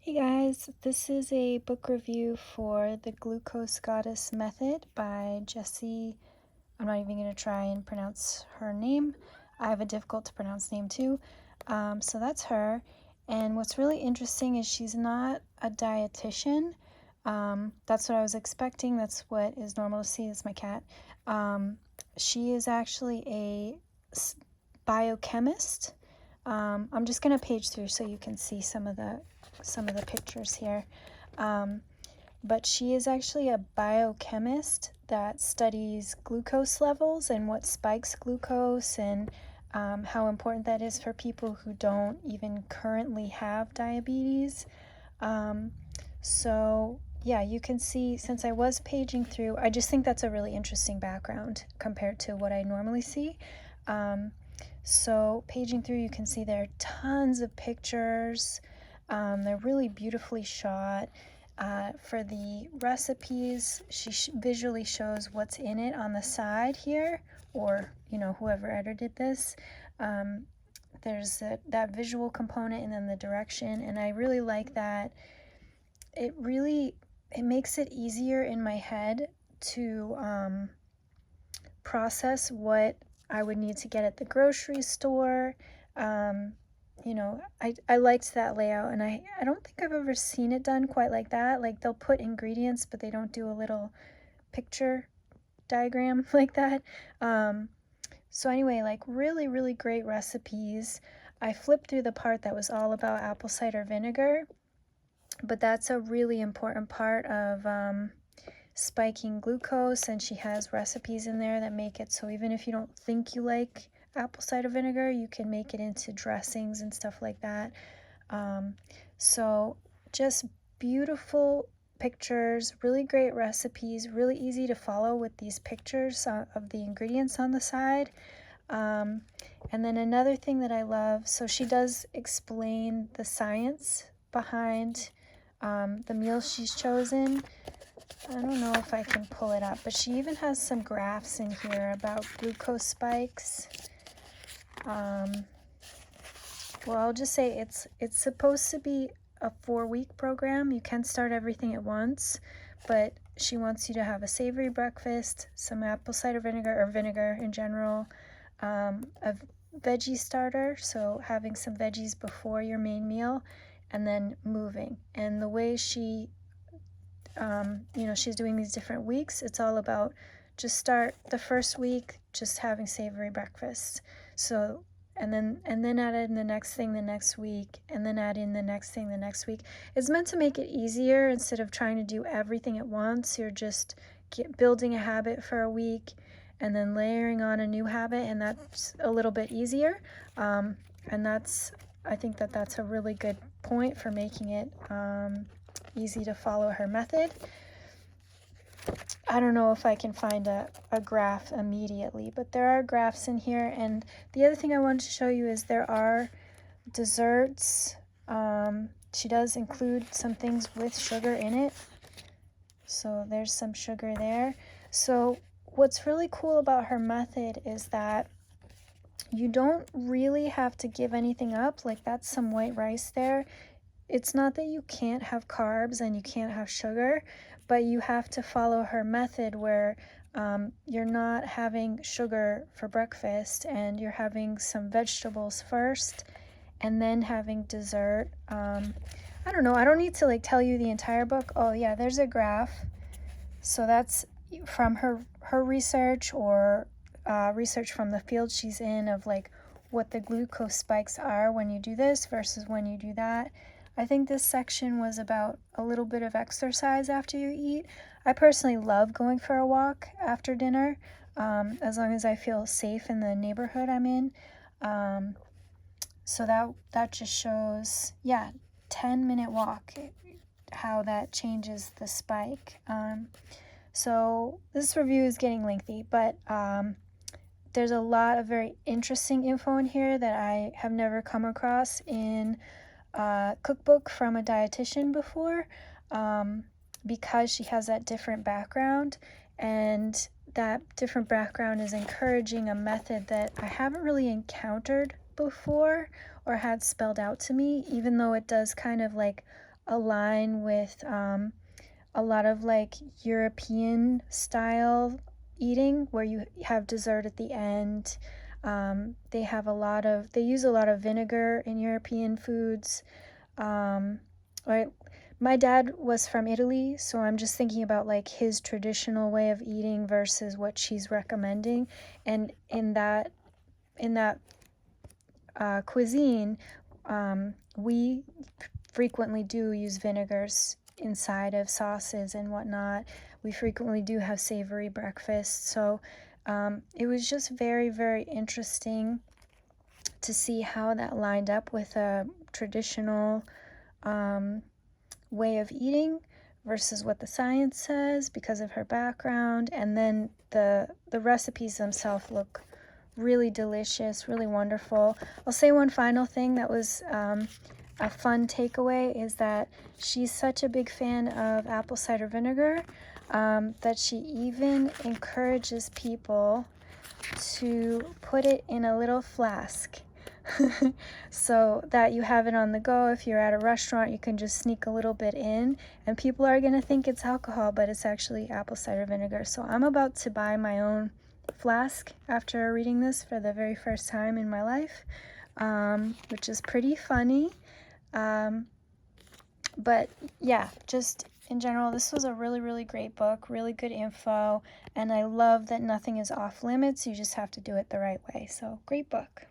Hey guys, this is a book review for The Glucose Goddess Method by Jessie. I'm not even going to try and pronounce her name. I have a difficult to pronounce name too. So that's her. And what's really interesting is she's not a dietitian. That's what I was expecting. That's what is normal to see. It's my cat. She is actually a biochemist. I'm just going to page through so you can see some of the pictures here. But she is actually a biochemist that studies glucose levels and what spikes glucose and how important that is for people who don't even currently have diabetes. So yeah, you can see, since I was paging through, I just think that's a really interesting background compared to what I normally see. So paging through, you can see there are tons of pictures. They're really beautifully shot. For the recipes, she visually shows what's in it on the side here, or whoever edited this. There's that visual component and then the direction, and I really like that. It makes it easier in my head to process what I would need to get at the grocery store. I liked that layout, and I don't think I've ever seen it done quite like that. Like, they'll put ingredients, but they don't do a little picture diagram like that. So anyway, like, really, really great recipes. I flipped through the part that was all about apple cider vinegar, but that's a really important part of spiking glucose, and she has recipes in there that make it so even if you don't think you like apple cider vinegar, you can make it into dressings and stuff like that. So just beautiful pictures, really great recipes, really easy to follow with these pictures of the ingredients on the side. And then another thing that I love, so she does explain the science behind the meals she's chosen. I don't know if I can pull it up, but she even has some graphs in here about glucose spikes. Well, I'll just say it's supposed to be a 4-week program. You can start everything at once, but she wants you to have a savory breakfast, some apple cider vinegar or vinegar in general, a veggie starter, so having some veggies before your main meal, and then moving. And the way she she's doing these different weeks, it's all about just start the first week just having savory breakfast. So and then add in the next thing the next week, and then add in the next thing the next week. It's meant to make it easier. Instead of trying to do everything at once, you're just building a habit for a week and then layering on a new habit, and that's a little bit easier. And I think that's a really good point for making it easy to follow her method. I don't know if I can find a graph immediately, but there are graphs in here. And the other thing I wanted to show you is there are desserts. She does include some things with sugar in it. So there's some sugar there. So what's really cool about her method is that you don't really have to give anything up. Like, that's some white rice there. It's not that you can't have carbs and you can't have sugar, but you have to follow her method where you're not having sugar for breakfast and you're having some vegetables first and then having dessert. I don't know. I don't need to like tell you the entire book. Oh yeah, there's a graph. So that's from her research, or research from the field she's in, of like what the glucose spikes are when you do this versus when you do that. I think this section was about a little bit of exercise after you eat. I personally love going for a walk after dinner, as long as I feel safe in the neighborhood I'm in. So that just shows, yeah, 10-minute walk, how that changes the spike. So this review is getting lengthy, but there's a lot of very interesting info in here that I have never come across in cookbook from a dietitian before, because she has that different background, and that different background is encouraging a method that I haven't really encountered before or had spelled out to me, even though it does kind of like align with a lot of like European style eating where you have dessert at the end. They use a lot of vinegar in European foods. Right. My dad was from Italy, so I'm just thinking about like his traditional way of eating versus what she's recommending. And in that cuisine, we frequently do use vinegars inside of sauces and whatnot. We frequently do have savory breakfasts. So it was just very, very interesting to see how that lined up with a traditional way of eating versus what the science says because of her background. And then the recipes themselves look really delicious, really wonderful. I'll say one final thing that was a fun takeaway is that she's such a big fan of apple cider vinegar that she even encourages people to put it in a little flask so that you have it on the go. If you're at a restaurant, you can just sneak a little bit in, and people are going to think it's alcohol, but it's actually apple cider vinegar. So I'm about to buy my own flask after reading this for the very first time in my life, which is pretty funny. But yeah, just in general, this was a really, really great book, really good info, and I love that nothing is off limits. You just have to do it the right way. So great book.